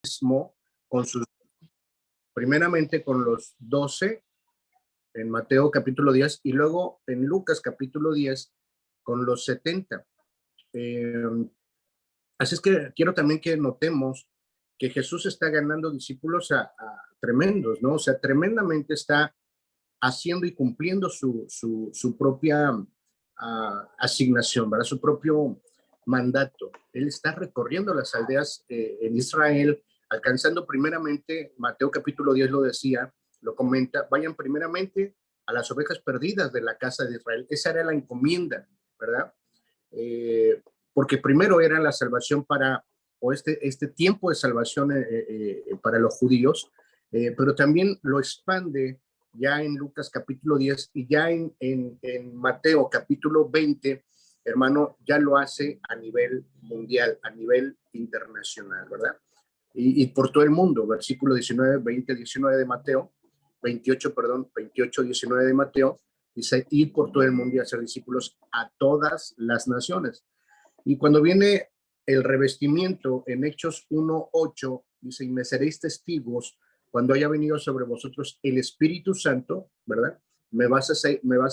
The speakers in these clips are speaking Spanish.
mismo con sus, primeramente con los 12 en Mateo capítulo 10 y luego en Lucas capítulo 10 con los 70. Así es que quiero también que notemos que Jesús está ganando discípulos a tremendos, ¿no? O sea, tremendamente está haciendo y cumpliendo su propia asignación, ¿verdad? Su propio mandato. Él está recorriendo las aldeas en Israel, alcanzando primeramente, Mateo capítulo 10 lo decía, lo comenta, vayan primeramente a las ovejas perdidas de la casa de Israel. Esa era la encomienda, ¿verdad? Porque primero era la salvación para, o este tiempo de salvación para los judíos, pero también lo expande ya en Lucas capítulo 10 y ya en Mateo capítulo 20, hermano, ya lo hace a nivel mundial, a nivel internacional, ¿verdad? Y por todo el mundo, versículo 19, 20, 19 de Mateo, 28, perdón, 28, 19 de Mateo, dice, ir por todo el mundo y hacer discípulos a todas las naciones. Y cuando viene el revestimiento en Hechos 1:8, dice, y me seréis testigos cuando haya venido sobre vosotros el Espíritu Santo, ¿verdad? Me vas a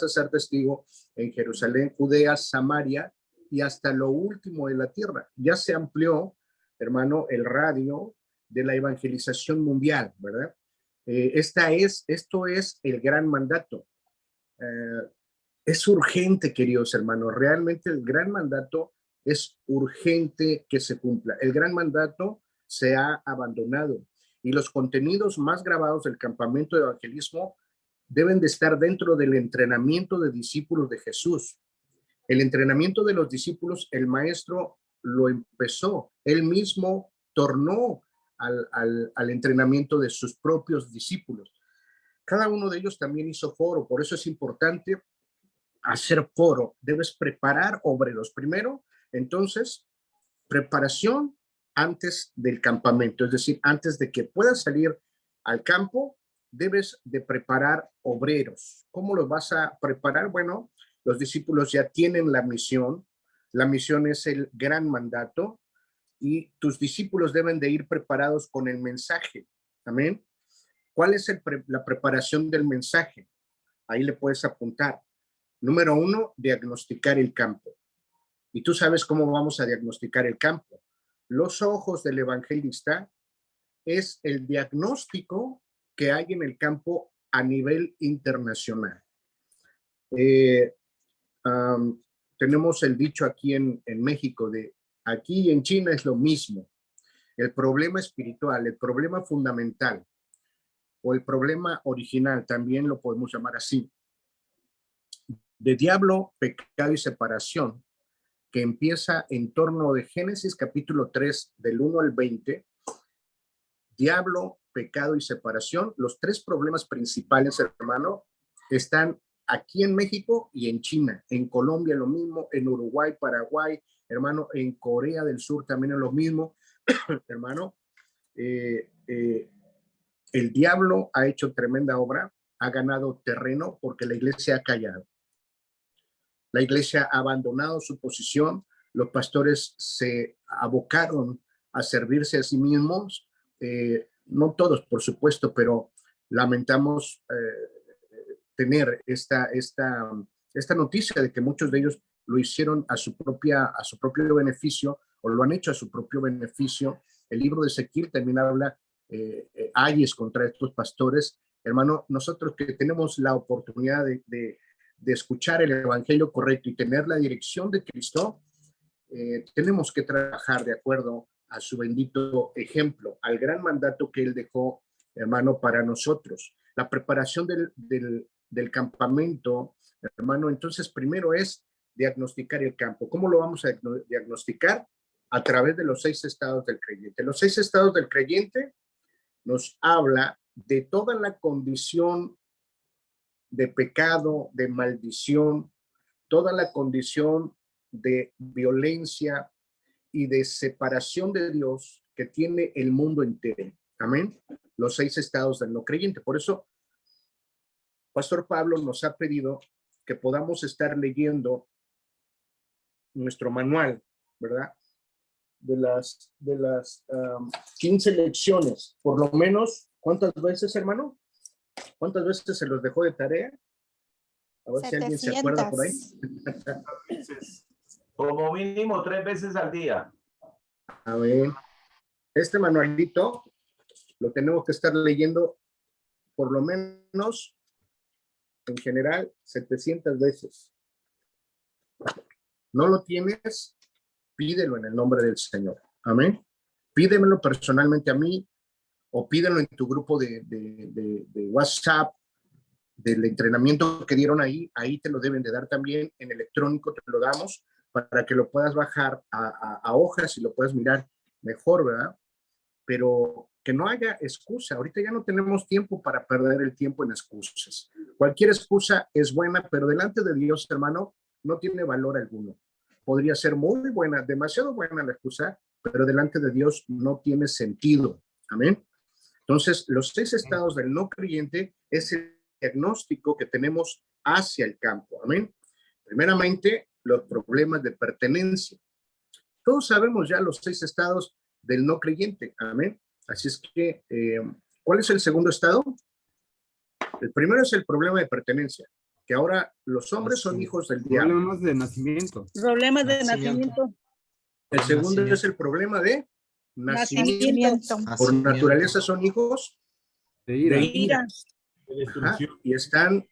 ser testigo en Jerusalén, Judea, Samaria y hasta lo último de la tierra. Ya se amplió, hermano, el radio de la evangelización mundial, ¿verdad? Esto es el gran mandato. Es urgente, queridos hermanos, realmente el gran mandato es urgente que se cumpla. El gran mandato se ha abandonado y los contenidos más grabados del campamento de evangelismo deben de estar dentro del entrenamiento de discípulos de Jesús. El entrenamiento de los discípulos, el maestro lo empezó, él mismo tornó al entrenamiento de sus propios discípulos. Cada uno de ellos también hizo foro, por eso es importante hacer foro, debes preparar obreros. Primero, entonces, preparación antes del campamento, es decir, antes de que puedas salir al campo, debes de preparar obreros. ¿Cómo los vas a preparar? Bueno, los discípulos ya tienen la misión es el gran mandato y tus discípulos deben de ir preparados con el mensaje. Amén. ¿Cuál es la preparación del mensaje? Ahí le puedes apuntar. Número 1, diagnosticar el campo. Y tú sabes cómo vamos a diagnosticar el campo. Los ojos del evangelista es el diagnóstico que hay en el campo a nivel internacional. Tenemos el dicho aquí en México de aquí en China es lo mismo. El problema espiritual, el problema fundamental o el problema original, también lo podemos llamar así, de diablo, pecado y separación, que empieza en torno de Génesis capítulo 3, del 1 al 20, diablo, pecado y separación, los tres problemas principales, hermano, están aquí en México y en China, en Colombia lo mismo, en Uruguay, Paraguay, hermano, en Corea del Sur también es lo mismo, hermano. El diablo ha hecho tremenda obra, ha ganado terreno porque la iglesia ha callado. La iglesia ha abandonado su posición, los pastores se abocaron a servirse a sí mismos, no todos, por supuesto, pero lamentamos tener esta noticia de que muchos de ellos lo hicieron a su propio beneficio o lo han hecho a su propio beneficio. El libro de Ezequiel también habla ayes contra estos pastores. Hermano, nosotros que tenemos la oportunidad de escuchar el evangelio correcto y tener la dirección de Cristo, tenemos que trabajar de acuerdo a su bendito ejemplo, al gran mandato que él dejó, hermano, para nosotros. La preparación del campamento, hermano, entonces primero es diagnosticar el campo. ¿Cómo lo vamos a diagnosticar? A través de los 6 estados del creyente. Los 6 estados del creyente nos habla de toda la condición de pecado, de maldición, toda la condición de violencia y de separación de Dios que tiene el mundo entero. Amén. Los 6 estados del no creyente. Por eso, Pastor Pablo nos ha pedido que podamos estar leyendo nuestro manual, ¿verdad? 15 lecciones, por lo menos, ¿cuántas veces, hermano? ¿Cuántas veces se los dejó de tarea? A ver 700. Si alguien se acuerda por ahí. Como mínimo 3 veces al día. A ver, este manualito lo tenemos que estar leyendo por lo menos, en general, 700 veces. ¿No lo tienes? Pídelo en el nombre del Señor. Amén. Pídemelo personalmente a mí o pídelo en tu grupo de WhatsApp, del entrenamiento que dieron ahí te lo deben de dar también, en electrónico te lo damos para que lo puedas bajar a hojas y lo puedas mirar mejor, ¿verdad? Pero que no haya excusa. Ahorita ya no tenemos tiempo para perder el tiempo en excusas. Cualquier excusa es buena, pero delante de Dios, hermano, no tiene valor alguno. Podría ser muy buena, demasiado buena la excusa, pero delante de Dios no tiene sentido. Amén. Entonces, los 6 estados del no creyente es el diagnóstico que tenemos hacia el campo. Amén. Primeramente, los problemas de pertenencia. Todos sabemos ya los 6 estados del no creyente. Amén. Así es que, ¿cuál es el segundo estado? El primero es el problema de pertenencia, que ahora los hombres son hijos del diablo. Problemas de nacimiento. Problemas de nacimiento. El segundo es el problema de nacimiento. Por naturaleza son hijos De ira. de ira. Ajá, Y están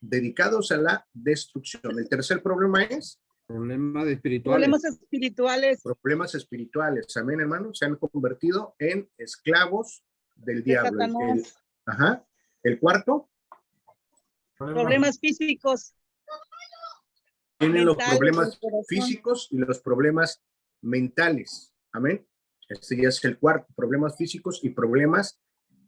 dedicados a la destrucción. El tercer problema es Problemas espirituales. Problemas espirituales. problemas espirituales. Amén, hermanos. Se han convertido en esclavos del diablo. Satanás. El cuarto, Problemas físicos. tienen los mentales, problemas del corazón. físicos y los problemas mentales. Amén. Este ya es el cuarto, problemas físicos y problemas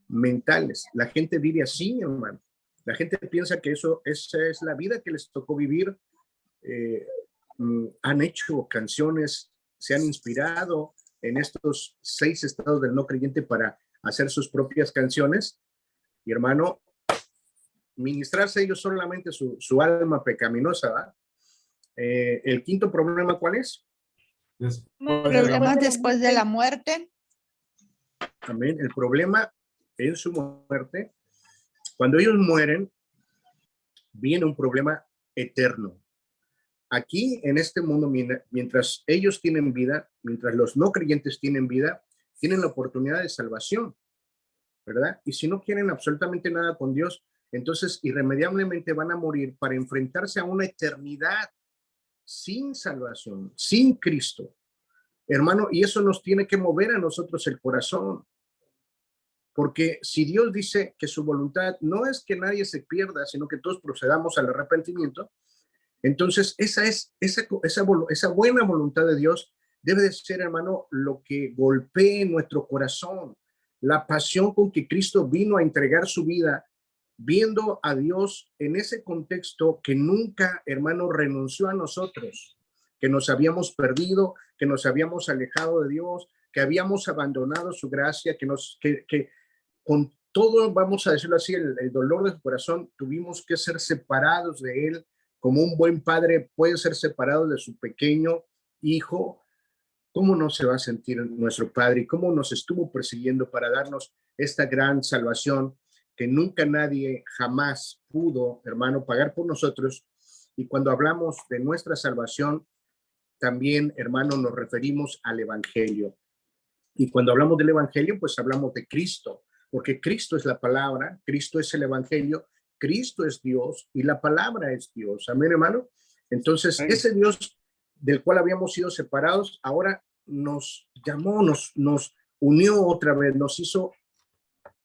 mentales. La gente vive así, hermano. La gente piensa que esa es la vida que les tocó vivir. Han hecho canciones, se han inspirado en estos 6 estados del no creyente para hacer sus propias canciones. Y hermano, ministrarse ellos solamente su alma pecaminosa, ¿va? El quinto problema, ¿cuál es? Problemas después de la muerte. Amén. El problema en su muerte, cuando ellos mueren, viene un problema eterno. Aquí, en este mundo, mientras ellos tienen vida, mientras los no creyentes tienen vida, tienen la oportunidad de salvación, ¿verdad? Y si no quieren absolutamente nada con Dios, entonces irremediablemente van a morir para enfrentarse a una eternidad sin salvación, sin Cristo. Hermano, y eso nos tiene que mover a nosotros el corazón. Porque si Dios dice que su voluntad no es que nadie se pierda, sino que todos procedamos al arrepentimiento, entonces esa buena voluntad de Dios debe de ser, hermano, lo que golpee nuestro corazón. La pasión con que Cristo vino a entregar su vida, viendo a Dios en ese contexto que nunca, hermano, renunció a nosotros, que nos habíamos perdido, que nos habíamos alejado de Dios, que habíamos abandonado su gracia, que con todo, vamos a decirlo así, el dolor de su corazón, tuvimos que ser separados de Él, como un buen padre puede ser separado de su pequeño hijo. ¿Cómo no se va a sentir nuestro Padre y cómo nos estuvo persiguiendo para darnos esta gran salvación que nunca nadie jamás pudo, hermano, pagar por nosotros? Y cuando hablamos de nuestra salvación, también, hermano, nos referimos al Evangelio. Y cuando hablamos del Evangelio, pues hablamos de Cristo, porque Cristo es la palabra, Cristo es el Evangelio, Cristo es Dios y la palabra es Dios. Amén, hermano. Entonces, ese Dios del cual habíamos sido separados, ahora nos llamó, nos unió otra vez, nos hizo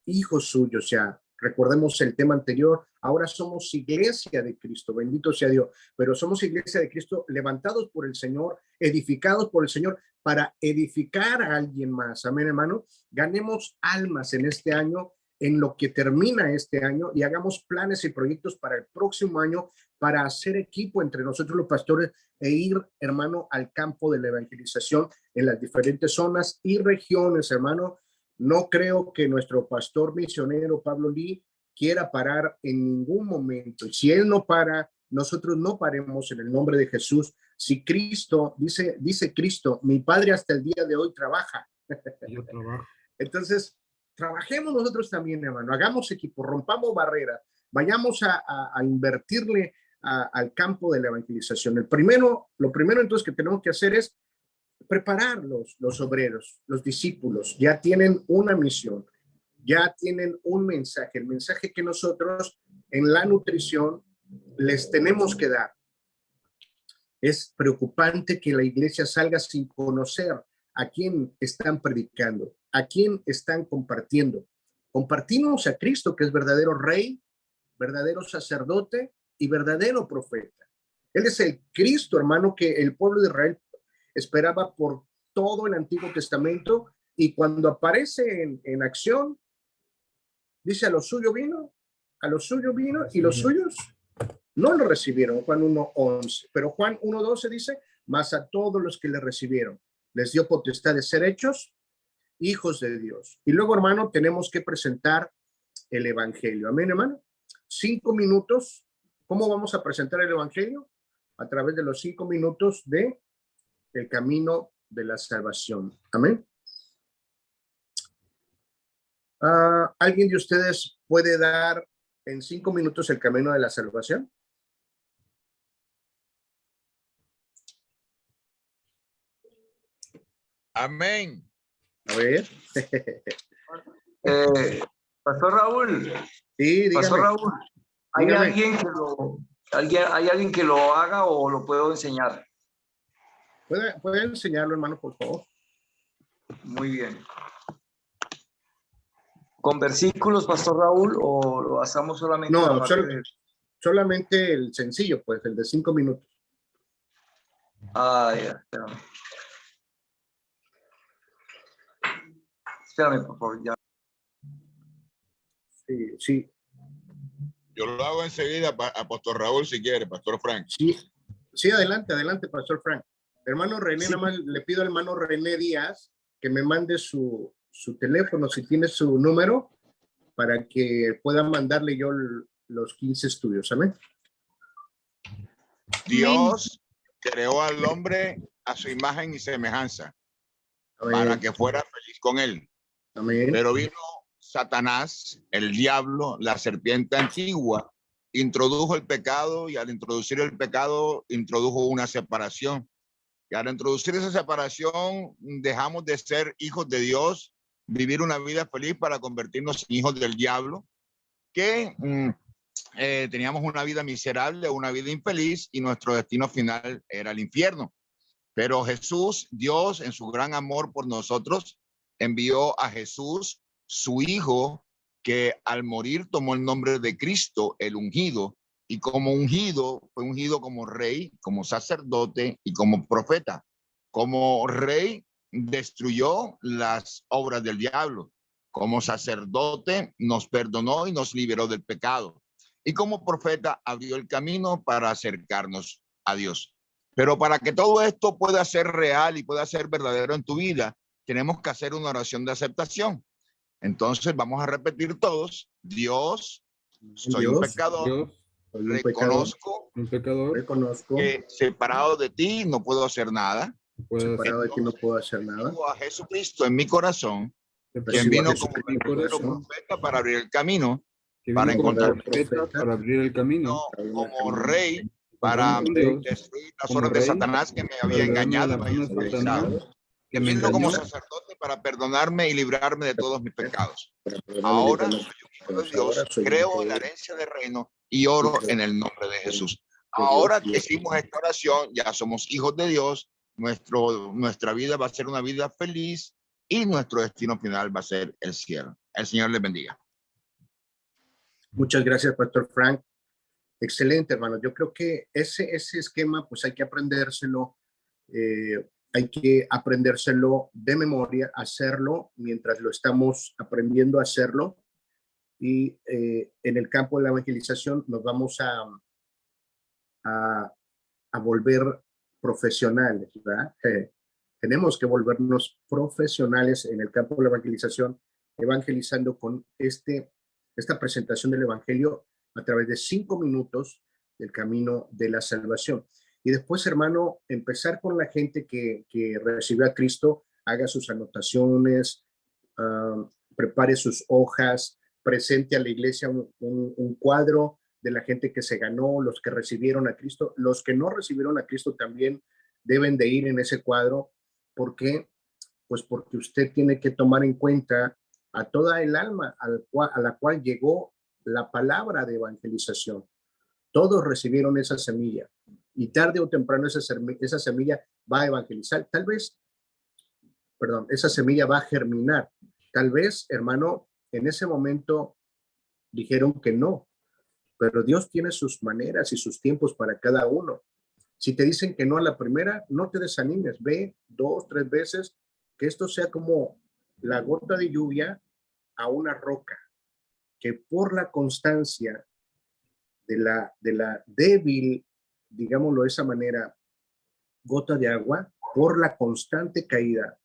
hijos suyos ya. Recordemos el tema anterior, ahora somos iglesia de Cristo, bendito sea Dios, pero somos iglesia de Cristo levantados por el Señor, edificados por el Señor para edificar a alguien más. Amén, hermano. Ganemos almas en este año, en lo que termina este año, y hagamos planes y proyectos para el próximo año para hacer equipo entre nosotros los pastores e ir, hermano, al campo de la evangelización en las diferentes zonas y regiones, hermano. No creo que nuestro pastor misionero Pablo Lee quiera parar en ningún momento. Y si él no para, nosotros no paremos en el nombre de Jesús Si Cristo, dice Cristo, mi Padre hasta el día de hoy trabaja. Yo trabajo. Entonces, trabajemos nosotros también, hermano, hagamos equipo, rompamos barreras, vayamos a invertirle al campo de la evangelización. Lo primero entonces que tenemos que hacer es preparar los obreros, los discípulos, ya tienen una misión, ya tienen un mensaje, el mensaje que nosotros en la nutrición les tenemos que dar. Es preocupante que la iglesia salga sin conocer a quién están predicando, a quién están compartiendo. Compartimos a Cristo, que es verdadero rey, verdadero sacerdote y verdadero profeta. Él es el Cristo, hermano, que el pueblo de Israel esperaba por todo el Antiguo Testamento, y cuando aparece en acción, dice a lo suyo vino, y los suyos no lo recibieron. Juan 1:11, pero Juan 1:12 dice, mas a todos los que le recibieron, les dio potestad de ser hechos hijos de Dios. Y luego, hermano, tenemos que presentar el evangelio. Amén, hermano. 5 minutos. ¿Cómo vamos a presentar el evangelio? A través de los 5 minutos del camino de la salvación. Amén. ¿Alguien de ustedes puede dar en 5 minutos el camino de la salvación? Amén. A ver. Pastor Raúl. Sí, dígame. Pastor Raúl, ¿hay Dígame. alguien que lo haga o lo puedo enseñar? ¿Puede enseñarlo, hermano, por favor? Muy bien. ¿Con versículos, Pastor Raúl, o lo hacemos solamente? No, solamente el sencillo, pues, el de 5 minutos. Ya, espérame. Espérame, por favor, ya. Sí, sí. Yo lo hago enseguida, Pastor Raúl, si quiere, Pastor Frank. Sí, adelante, Pastor Frank. Hermano René, Sí. nada más le pido al hermano René Díaz que me mande su teléfono, si tiene su número, para que pueda mandarle yo los 15 estudios. Amén. Dios creó al hombre a su imagen y semejanza Amén. para que fuera feliz con él. Amén. Pero vino Satanás, el diablo, la serpiente antigua, introdujo el pecado, y al introducir el pecado introdujo una separación. Y al introducir esa separación dejamos de ser hijos de Dios, vivir una vida feliz para convertirnos en hijos del diablo, que teníamos una vida miserable, una vida infeliz, y nuestro destino final era el infierno. Pero Jesús, Dios, en su gran amor por nosotros, envió a Jesús, su hijo, que al morir tomó el nombre de Cristo, el ungido, y como ungido, fue ungido como rey, como sacerdote y como profeta. Como rey, destruyó las obras del diablo. Como sacerdote, nos perdonó y nos liberó del pecado. Y como profeta, abrió el camino para acercarnos a Dios. Pero para que todo esto pueda ser real y pueda ser verdadero en tu vida, tenemos que hacer una oración de aceptación. Entonces vamos a repetir todos: Dios, soy un pecador, reconozco que separado de ti no puedo hacer nada. Separado de ti no puedo hacer nada. Recibo a Jesucristo en mi corazón, quien vino como verdadero profeta para abrir el camino, para encontrarme para abrir el camino, como rey, para destruir las obras de Satanás que me había engañado, me había esclavizado. Que vino como sacerdote para perdonarme y librarme de todos mis pecados. Ahora soy un hijo de Dios, creo en la herencia del reino y oro en el nombre de Jesús. Ahora que hicimos esta oración, ya somos hijos de Dios, nuestra vida va a ser una vida feliz y nuestro destino final va a ser el cielo. El Señor les bendiga. Muchas gracias, Pastor Frank. Excelente, hermano. Yo creo que ese esquema, pues hay que aprendérselo. Hay que aprendérselo de memoria, hacerlo mientras lo estamos aprendiendo a hacerlo. Y en el campo de la evangelización nos vamos a volver profesionales, ¿verdad? Tenemos que volvernos profesionales en el campo de la evangelización, evangelizando con esta presentación del evangelio a través de 5 minutos del camino de la salvación. Y después, hermano, empezar con la gente que recibió a Cristo, haga sus anotaciones, prepare sus hojas, presente a la iglesia un cuadro de la gente que se ganó, los que recibieron a Cristo. Los que no recibieron a Cristo también deben de ir en ese cuadro. ¿Por qué? Pues porque usted tiene que tomar en cuenta a toda el alma a la cual llegó la palabra de evangelización. Todos recibieron esa semilla y tarde o temprano esa semilla va a evangelizar. Tal vez, perdón, esa semilla va a germinar. Tal vez, hermano, en ese momento dijeron que no, pero Dios tiene sus maneras y sus tiempos para cada uno. Si te dicen que no a la primera, no te desanimes, ve 2, 3 veces, que esto sea como la gota de lluvia a una roca, que por la constancia de la débil, digámoslo de esa manera, gota de agua, por la constante caída,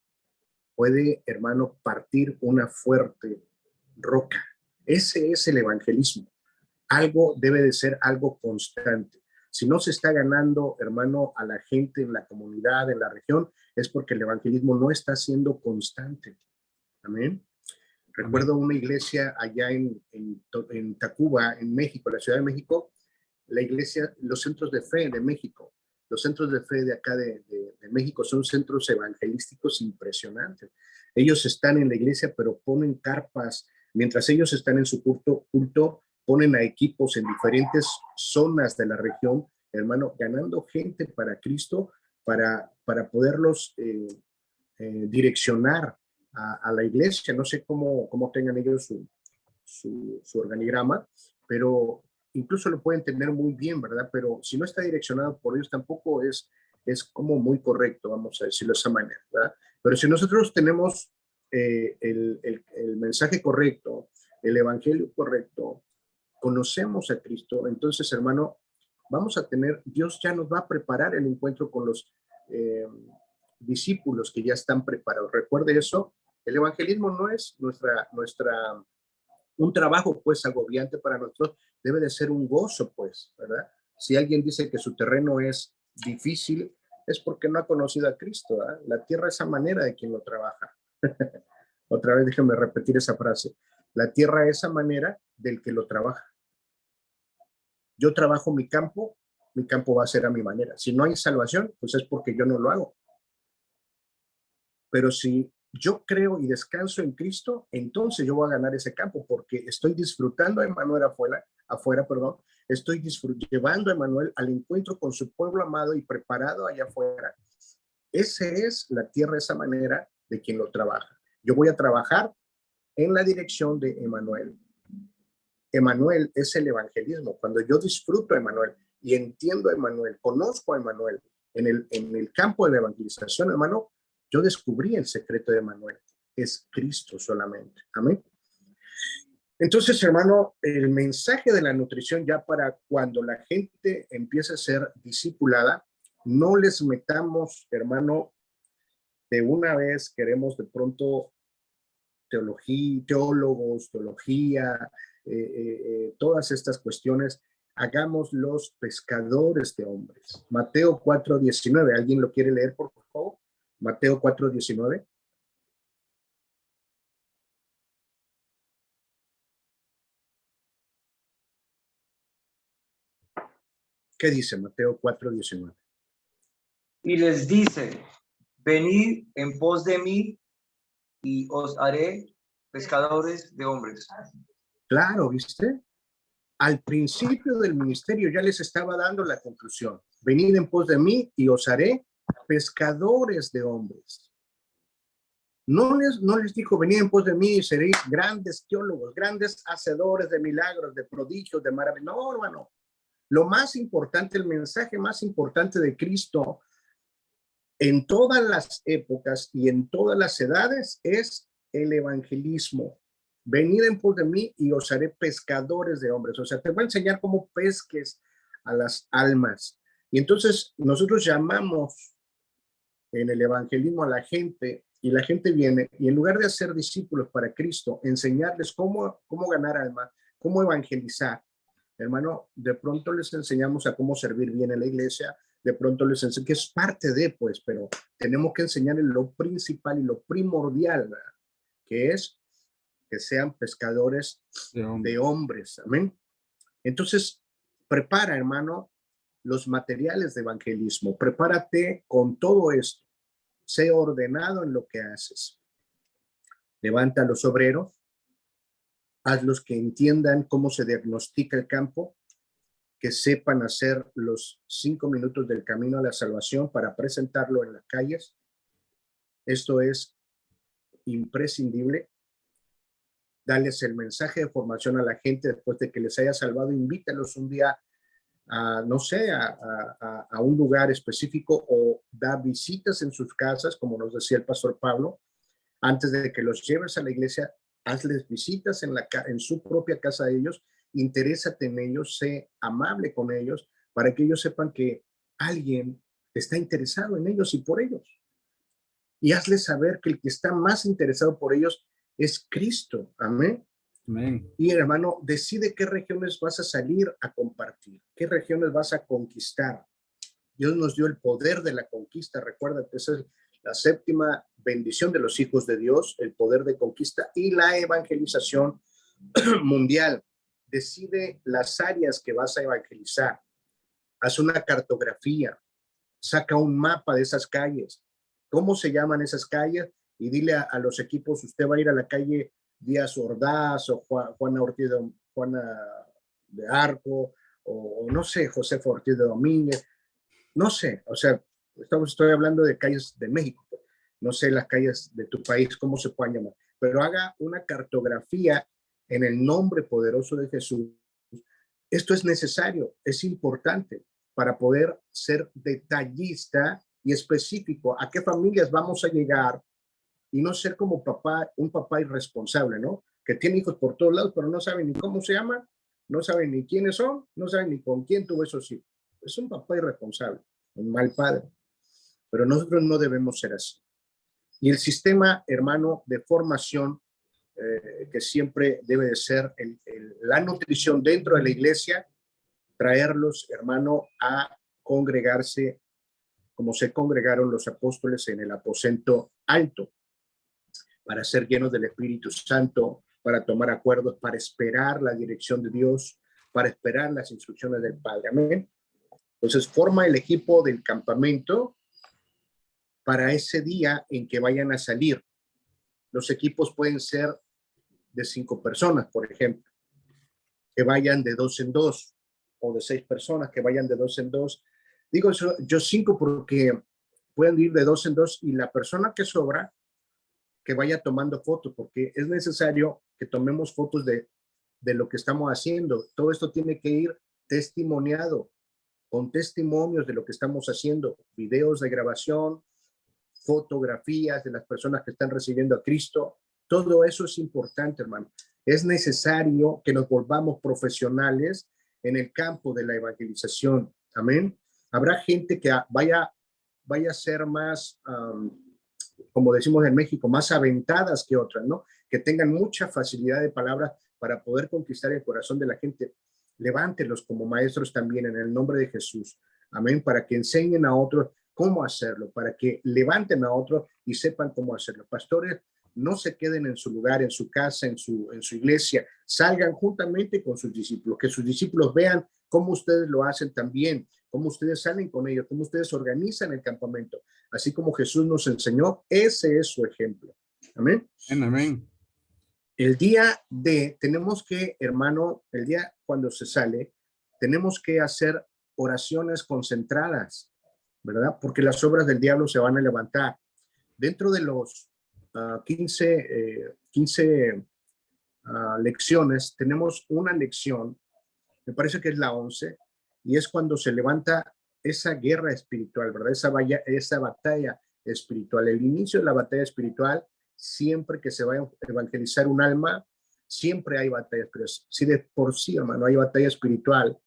puede, hermano, partir una fuerte roca. Ese es el evangelismo. Algo debe de ser algo constante. Si no se está ganando, hermano, a la gente en la comunidad, en la región, es porque el evangelismo no está siendo constante. Amén. Recuerdo una iglesia allá en Tacuba, en México, la Ciudad de México, la iglesia, los centros de fe de México. Los centros de fe de acá de México son centros evangelísticos impresionantes. Ellos están en la iglesia, pero ponen carpas. Mientras ellos están en su culto, ponen a equipos en diferentes zonas de la región, hermano, ganando gente para Cristo, para poderlos direccionar a la iglesia. No sé cómo tengan ellos su organigrama, pero incluso lo pueden tener muy bien, ¿verdad? Pero si no está direccionado por ellos, tampoco es como muy correcto, vamos a decirlo de esa manera, ¿verdad? Pero si nosotros tenemos el mensaje correcto, el evangelio correcto, conocemos a Cristo, entonces, hermano, vamos a tener, Dios ya nos va a preparar el encuentro con los discípulos que ya están preparados. Recuerde eso, el evangelismo no es un trabajo pues agobiante para nosotros, debe de ser un gozo pues, ¿verdad? Si alguien dice que su terreno es difícil, es porque no ha conocido a Cristo, ¿verdad? La tierra es a manera de quien lo trabaja. Otra vez déjenme repetir esa frase. La tierra es a manera del que lo trabaja. Yo trabajo mi campo va a ser a mi manera. Si no hay salvación, pues es porque yo no lo hago. Pero si yo creo y descanso en Cristo, entonces yo voy a ganar ese campo porque estoy disfrutando a Emmanuel afuera, estoy llevando a Emmanuel al encuentro con su pueblo amado y preparado allá afuera. Esa es la tierra, esa manera de quien lo trabaja. Yo voy a trabajar en la dirección de Emmanuel. Emmanuel es el evangelismo. Cuando yo disfruto a Emmanuel y entiendo a Emmanuel, conozco a Emmanuel en el campo de la evangelización, hermano, yo descubrí el secreto de Emmanuel. Es Cristo solamente. Amén. Entonces, hermano, el mensaje de la nutrición ya para cuando la gente empiece a ser discipulada, no les metamos, hermano, de una vez queremos de pronto teólogos, teología, todas estas cuestiones, hagamos los pescadores de hombres. Mateo 4:19, ¿alguien lo quiere leer, por favor? Mateo 4:19. ¿Qué dice Mateo 4:19? Y les dice, venid en pos de mí y os haré pescadores de hombres. Claro, ¿viste? Al principio del ministerio ya les estaba dando la conclusión. Venid en pos de mí y os haré pescadores de hombres. No les dijo, venid en pos de mí y seréis grandes teólogos, grandes hacedores de milagros, de prodigios, de maravillas. No, hermano. Lo más importante, el mensaje más importante de Cristo en todas las épocas y en todas las edades es el evangelismo. Venid en pos de mí y os haré pescadores de hombres. O sea, te voy a enseñar cómo pesques a las almas. Y entonces nosotros llamamos en el evangelismo a la gente y la gente viene y en lugar de hacer discípulos para Cristo, enseñarles cómo ganar alma, cómo evangelizar, hermano, de pronto les enseñamos a cómo servir bien en la iglesia, de pronto les enseño, que es parte de, pues, pero tenemos que enseñarles lo principal y lo primordial, ¿verdad? Que es que sean pescadores de hombres. Amén. Entonces, prepara, hermano, los materiales de evangelismo. Prepárate con todo esto. Sé ordenado en lo que haces. Levanta a los obreros. Hazlos que entiendan cómo se diagnostica el campo, que sepan hacer los 5 minutos del camino a la salvación para presentarlo en las calles. Esto es imprescindible. Darles el mensaje de formación a la gente después de que les haya salvado. Invítalos un día a, no sé, a un lugar específico o da visitas en sus casas, como nos decía el pastor Pablo. Antes de que los lleves a la iglesia, hazles visitas en su propia casa de ellos. Interésate en ellos, sé amable con ellos, para que ellos sepan que alguien está interesado en ellos y por ellos. Y hazles saber que el que está más interesado por ellos es Cristo. Amén. Amén. Y hermano, decide qué regiones vas a salir a compartir, qué regiones vas a conquistar. Dios nos dio el poder de la conquista. Recuérdate, esa es la 7ª bendición de los hijos de Dios, el poder de conquista y la evangelización mundial. Decide las áreas que vas a evangelizar. Haz una cartografía. Saca un mapa de esas calles. ¿Cómo se llaman esas calles? Y dile a los equipos, usted va a ir a la calle Díaz Ordaz o Juana Ortiz de Arco o no sé, Josefa Ortiz de Domínguez. No sé, o sea, estoy hablando de calles de México. No sé las calles de tu país, cómo se pueden llamar. Pero haga una cartografía en el nombre poderoso de Jesús. Esto es necesario, es importante para poder ser detallista y específico a qué familias vamos a llegar y no ser como un papá irresponsable, ¿no? Que tiene hijos por todos lados, pero no sabe ni cómo se llaman, no sabe ni quiénes son, no sabe ni con quién tuvo esos hijos. Es un papá irresponsable, un mal padre. Pero nosotros no debemos ser así. Y el sistema, hermano, de formación, que siempre debe de ser la nutrición dentro de la iglesia, traerlos, hermano, a congregarse como se congregaron los apóstoles en el aposento alto, para ser llenos del Espíritu Santo, para tomar acuerdos, para esperar la dirección de Dios, para esperar las instrucciones del Padre. Amén. Entonces, forma el equipo del campamento para ese día en que vayan a salir. Los equipos pueden ser de 5 personas, por ejemplo, que vayan de 2 en 2, o de 6 personas que vayan de 2 en 2. Digo eso, yo 5 porque pueden ir de 2 en 2 y la persona que sobra que vaya tomando fotos, porque es necesario que tomemos fotos de lo que estamos haciendo. Todo esto tiene que ir testimoniado, con testimonios de lo que estamos haciendo, videos de grabación, fotografías de las personas que están recibiendo a Cristo. Todo eso es importante, hermano. Es necesario que nos volvamos profesionales en el campo de la evangelización. Amén. Habrá gente que vaya a ser más, como decimos en México, más aventadas que otras, ¿no? Que tengan mucha facilidad de palabras para poder conquistar el corazón de la gente. Levántelos como maestros también en el nombre de Jesús. Amén. Para que enseñen a otros cómo hacerlo, para que levanten a otros y sepan cómo hacerlo. Pastores, no se queden en su lugar, en su casa, en su iglesia. Salgan juntamente con sus discípulos, que sus discípulos vean cómo ustedes lo hacen también, cómo ustedes salen con ellos, cómo ustedes organizan el campamento. Así como Jesús nos enseñó, ese es su ejemplo. Amén. Amén. El día tenemos que, hermano, el día cuando se sale, tenemos que hacer oraciones concentradas, ¿verdad? Porque las obras del diablo se van a levantar. Dentro de los 15 lecciones, tenemos una lección, me parece que es la 11, y es cuando se levanta esa guerra espiritual, ¿verdad? Esa batalla espiritual. El inicio de la batalla espiritual, siempre que se va a evangelizar un alma, siempre hay batallas, pero si de por sí, hermano, hay batalla espiritual,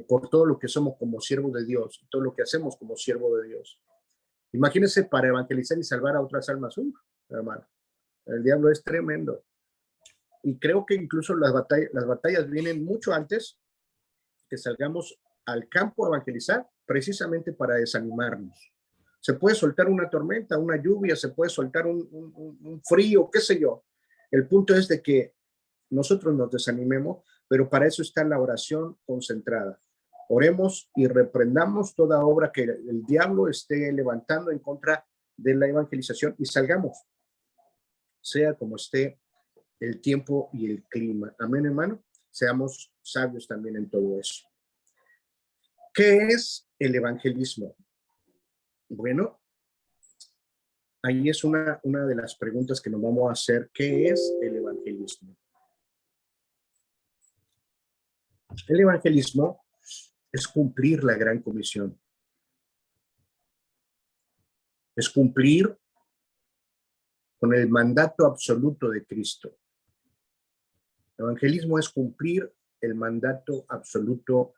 por todo lo que somos como siervos de Dios, todo lo que hacemos como siervo de Dios. Imagínense para evangelizar y salvar a otras almas, hermano. El diablo es tremendo. Y creo que incluso las batallas vienen mucho antes que salgamos al campo a evangelizar. precisamente para desanimarnos. Se puede soltar una tormenta, una lluvia, se puede soltar un frío, qué sé yo. El punto es de que nosotros nos desanimemos, pero para eso está la oración concentrada. Oremos y reprendamos toda obra que el diablo esté levantando en contra de la evangelización y salgamos, sea como esté el tiempo y el clima. Amén, hermano. Seamos sabios también en todo eso. ¿Qué es el evangelismo? Bueno, ahí es una de las preguntas que nos vamos a hacer. ¿Qué es el evangelismo? El evangelismo es cumplir la gran comisión. Es cumplir con el mandato absoluto de Cristo. El evangelismo es cumplir el mandato absoluto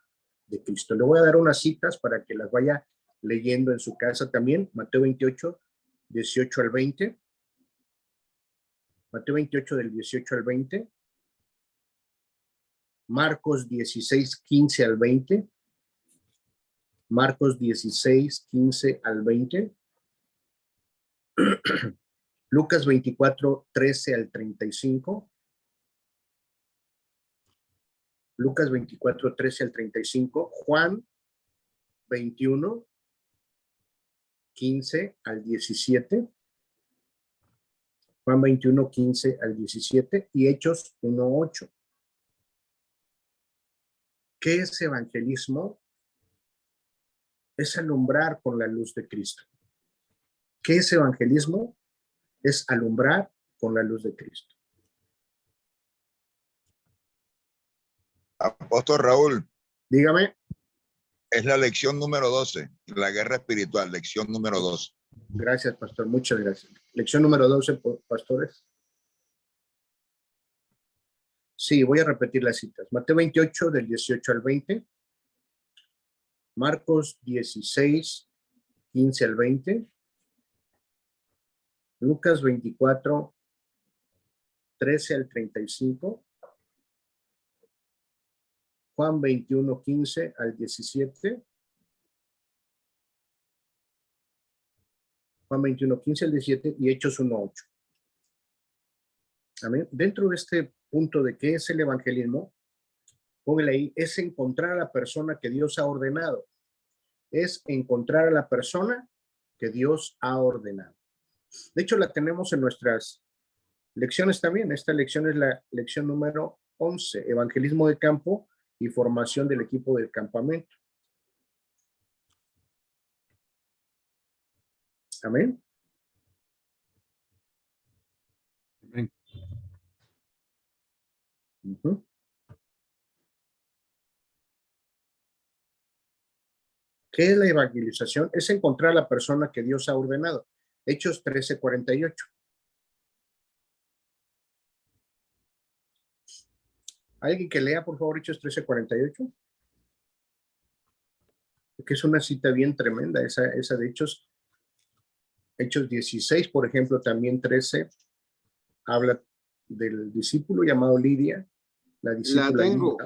de Cristo. Le voy a dar unas citas para que las vaya leyendo en su casa también. Mateo 28, 18 al 20. Mateo 28 del 18 al 20. Marcos 16, 15 al 20. Marcos 16, 15 al 20. Lucas 24, 13 al 35. Lucas 24, 13 al 35. Juan 21, 15 al 17. Juan 21, 15 al 17 y Hechos 1, 8. ¿Qué es evangelismo? Es alumbrar con la luz de Cristo. ¿Qué es evangelismo? Es alumbrar con la luz de Cristo. Apóstol Raúl. Dígame. Es la lección número 12, la guerra espiritual, lección número 12. Gracias, pastor. Muchas gracias. Lección número 12, pastores. Sí, voy a repetir las citas. Mateo 28, del 18 al 20. Marcos 16, 15 al 20. Lucas 24, 13 al 35. Juan 21, 15 al 17. Juan 21, 15 al 17 y Hechos 1, 8. Amén. Dentro de este punto de qué es el evangelismo, póngale ahí, es encontrar a la persona que Dios ha ordenado. Es encontrar a la persona que Dios ha ordenado. De hecho, la tenemos en nuestras lecciones también. Esta lección es la lección número 11, evangelismo de campo y formación del equipo del campamento. Amén. Amén. Uh-huh. ¿Qué es la evangelización? Es encontrar a la persona que Dios ha ordenado. Hechos 13:48. ¿Alguien que lea, por favor, Hechos 13:48? Que es una cita bien tremenda, esa de Hechos 16, por ejemplo, también 13, habla del discípulo llamado Lidia, la discípula. La tengo.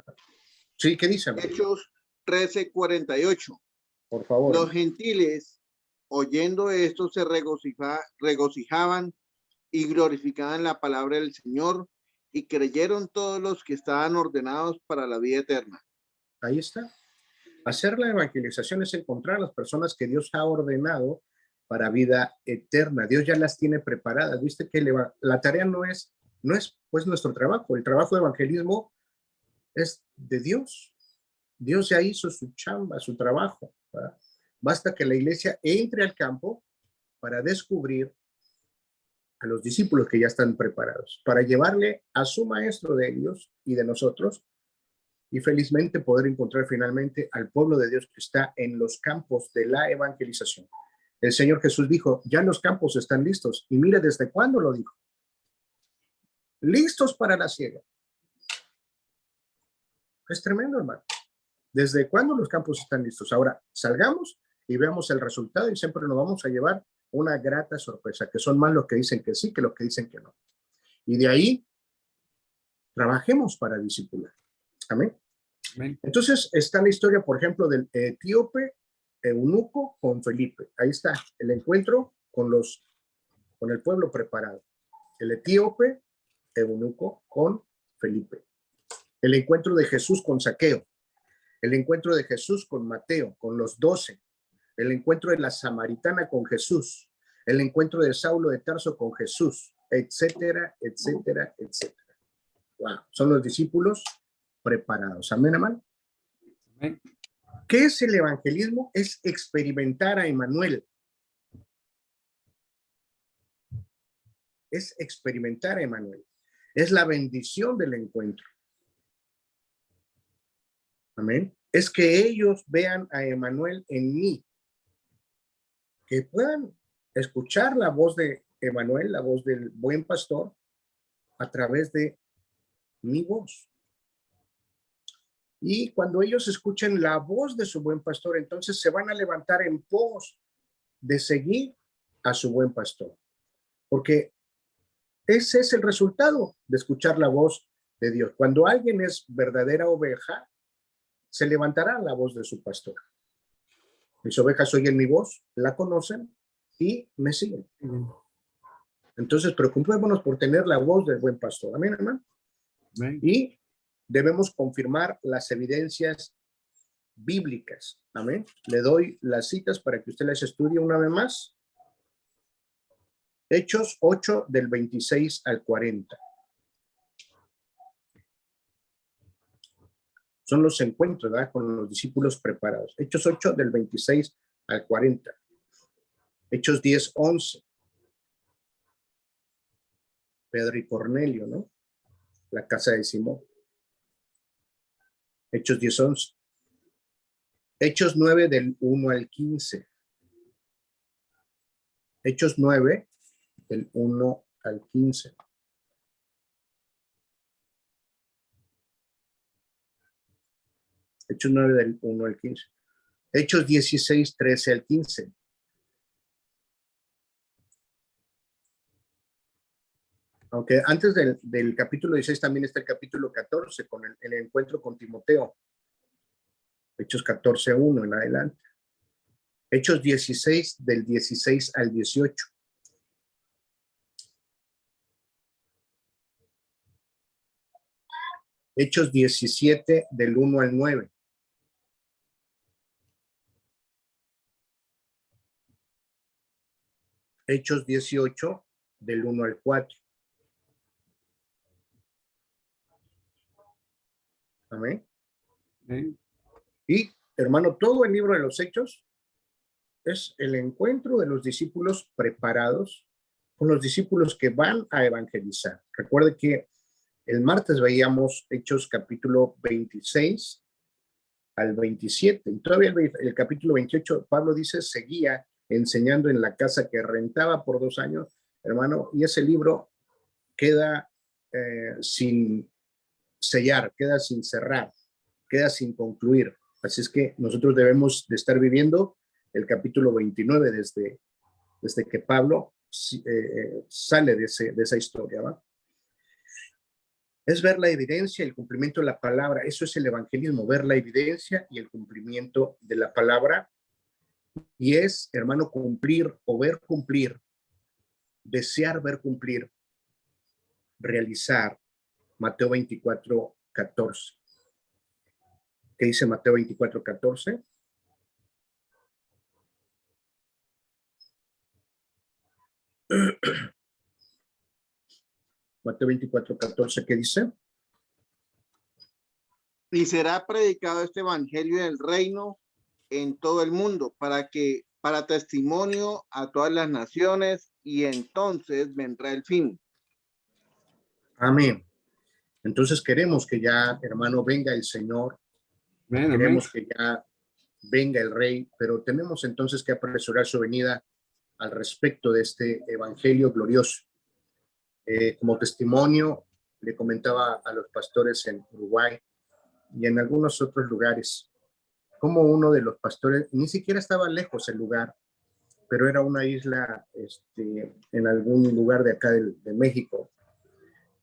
Sí, ¿qué dice? Hechos 13:48. Por favor. Los gentiles, oyendo esto, se regocijaban y glorificaban la palabra del Señor, y creyeron todos los que estaban ordenados para la vida eterna. Ahí está. Hacer la evangelización es encontrar a las personas que Dios ha ordenado para vida eterna. Dios ya las tiene preparadas. Viste que la tarea no es pues nuestro trabajo. El trabajo de evangelismo es de Dios. Dios ya hizo su chamba, su trabajo, ¿verdad? Basta que la iglesia entre al campo para descubrir a los discípulos que ya están preparados, para llevarle a su maestro de ellos y de nosotros, y felizmente poder encontrar finalmente al pueblo de Dios que está en los campos de la evangelización. El Señor Jesús dijo, ya los campos están listos, y mire desde cuándo lo dijo. Listos para la siega. Es tremendo, hermano. ¿Desde cuándo los campos están listos? Ahora, salgamos y veamos el resultado y siempre nos vamos a llevar una grata sorpresa, que son más los que dicen que sí que los que dicen que no. Y de ahí, trabajemos para discipular. Amén. Amén. Entonces, está la historia, por ejemplo, del etíope eunuco con Felipe. Ahí está el encuentro con el pueblo preparado. El etíope, eunuco con Felipe. El encuentro de Jesús con Zaqueo. El encuentro de Jesús con Mateo, con los 12. El encuentro de la samaritana con Jesús. El encuentro de Saulo de Tarso con Jesús, etcétera, etcétera, etcétera. Wow, son los discípulos preparados. Amén, amén. Amén. ¿Qué es el evangelismo? Es experimentar a Emmanuel. Es experimentar a Emmanuel. Es la bendición del encuentro. Amén. Es que ellos vean a Emmanuel en mí. Que puedan escuchar la voz de Emmanuel, la voz del buen pastor, a través de mi voz. Y cuando ellos escuchen la voz de su buen pastor, entonces se van a levantar en pos de seguir a su buen pastor. Porque ese es el resultado de escuchar la voz de Dios. Cuando alguien es verdadera oveja, se levantará la voz de su pastor. Mis ovejas oyen mi voz, la conocen y me siguen. Entonces, preocupémonos por tener la voz del buen pastor. Amén, hermano. Amén. Y debemos confirmar las evidencias bíblicas. Amén. Le doy las citas para que usted las estudie una vez más. Hechos 8 del 26 al 40. Son los encuentros, ¿verdad?, con los discípulos preparados. Hechos 8 del 26 al 40. Hechos 10, 11. Pedro y Cornelio, ¿no? La casa de Simón. Hechos 10, 11. Hechos 9 del 1 al 15. Hechos 9 del 1 al 15. Hechos 9 del 1 al 15. Hechos 16, 13 al 15. Aunque antes del capítulo 16 también está el capítulo 14 con el encuentro con Timoteo. Hechos 14, 1 en adelante. Hechos 16 del 16 al 18. Hechos 17 del 1 al 9. Hechos 18 del 1 al 4. Amén. Amén. Y, hermano, todo el libro de los Hechos es el encuentro de los discípulos preparados con los discípulos que van a evangelizar. Recuerde que el martes veíamos Hechos capítulo 26 al 27. Y todavía el capítulo 28, Pablo dice, seguía enseñando en la casa que rentaba por 2 años, hermano, y ese libro queda sin sellar, queda sin cerrar, queda sin concluir. Así es que nosotros debemos de estar viviendo el capítulo 29 desde que Pablo sale de esa historia, ¿va? Es ver la evidencia y el cumplimiento de la palabra. Eso es el evangelismo, ver la evidencia y el cumplimiento de la palabra. Y es, hermano, cumplir o ver cumplir, desear ver cumplir, realizar Mateo 24, 14. ¿Qué dice Mateo 24, 14? Mateo 24, 14, ¿qué dice? Y será predicado este evangelio del reino en todo el mundo para testimonio a todas las naciones, y entonces vendrá el fin. Amén. Entonces queremos que ya, hermano, venga el Señor. Amén. Queremos que ya venga el Rey, pero tenemos entonces que apresurar su venida al respecto de este evangelio glorioso. Como testimonio, le comentaba a los pastores en Uruguay y en algunos otros lugares, como uno de los pastores, ni siquiera estaba lejos el lugar, pero era una isla en algún lugar de acá de México,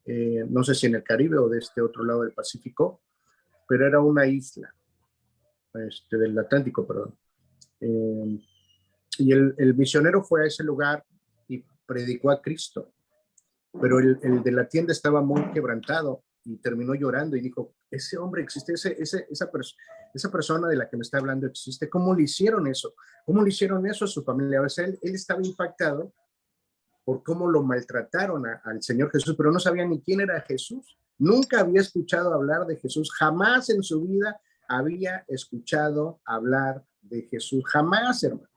no sé si en el Caribe o de este otro lado del Pacífico, pero era una isla del Atlántico, perdón. Y el misionero fue a ese lugar y predicó a Cristo. Pero el de la tienda estaba muy quebrantado y terminó llorando y dijo, ese hombre existe, esa persona de la que me está hablando existe. ¿Cómo le hicieron eso? ¿Cómo le hicieron eso a su familia? A veces él estaba impactado por cómo lo maltrataron al Señor Jesús, pero no sabía ni quién era Jesús. Nunca había escuchado hablar de Jesús. Jamás en su vida había escuchado hablar de Jesús. Jamás, hermano.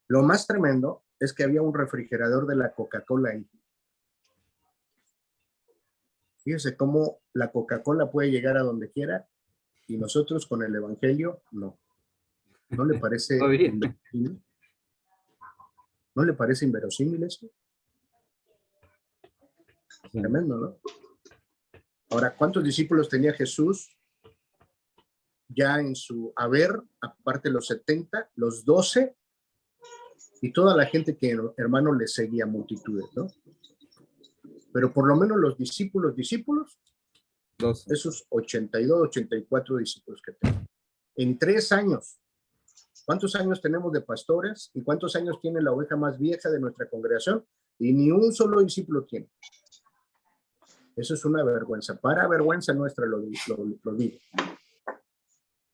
Lo más tremendo es que había un refrigerador de la Coca-Cola ahí. Fíjese cómo la Coca-Cola puede llegar a donde quiera y nosotros con el Evangelio, no. ¿No le parece inverosímil? ¿No le parece inverosímil eso? Tremendo, ¿no? Ahora, ¿cuántos discípulos tenía Jesús ya en su haber? Aparte de los 70, los 12 y toda la gente que, hermano, le seguía, multitudes, ¿no? Pero por lo menos los discípulos, 12. esos 82, 84 discípulos que tenemos. En 3 años. ¿Cuántos años tenemos de pastores? ¿Y cuántos años tiene la oveja más vieja de nuestra congregación? Y ni un solo discípulo tiene. Eso es una vergüenza. Para vergüenza nuestra lo digo.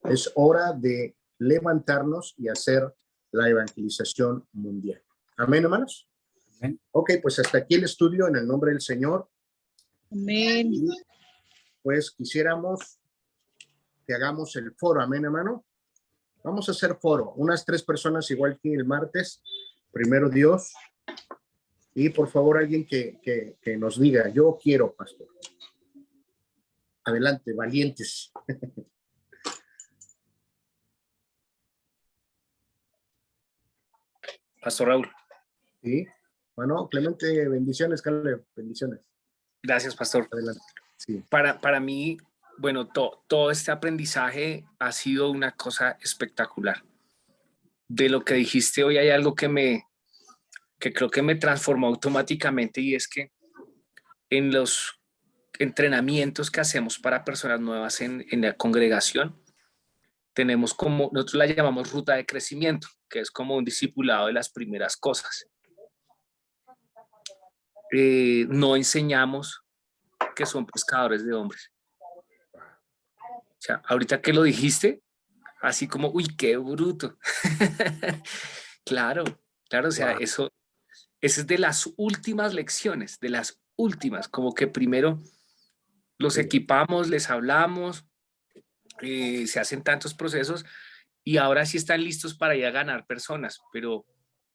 Es hora de levantarnos y hacer la evangelización mundial. Amén, hermanos. Amén. Ok, pues hasta aquí el estudio en el nombre del Señor. Amén. Y pues quisiéramos que hagamos el foro. Amén, hermano. Vamos a hacer foro. Unas 3 personas igual que el martes. Primero Dios. Y por favor alguien que nos diga, yo quiero, pastor. Adelante, valientes. Pastor Raúl. Sí. Bueno, Clemente, bendiciones, Caleb, bendiciones. Gracias, pastor. Adelante. Sí. Para mí, bueno, todo este aprendizaje ha sido una cosa espectacular. De lo que dijiste hoy hay algo que creo que me transformó automáticamente, y es que en los entrenamientos que hacemos para personas nuevas en la congregación, tenemos como, nosotros la llamamos ruta de crecimiento, que es como un discipulado de las primeras cosas. No enseñamos que son pescadores de hombres. O sea, ahorita que lo dijiste, así como, uy, qué bruto. Claro, o sea, eso es de las últimas lecciones, de las últimas, como que primero los equipamos, les hablamos, se hacen tantos procesos y ahora sí están listos para ir a ganar personas, pero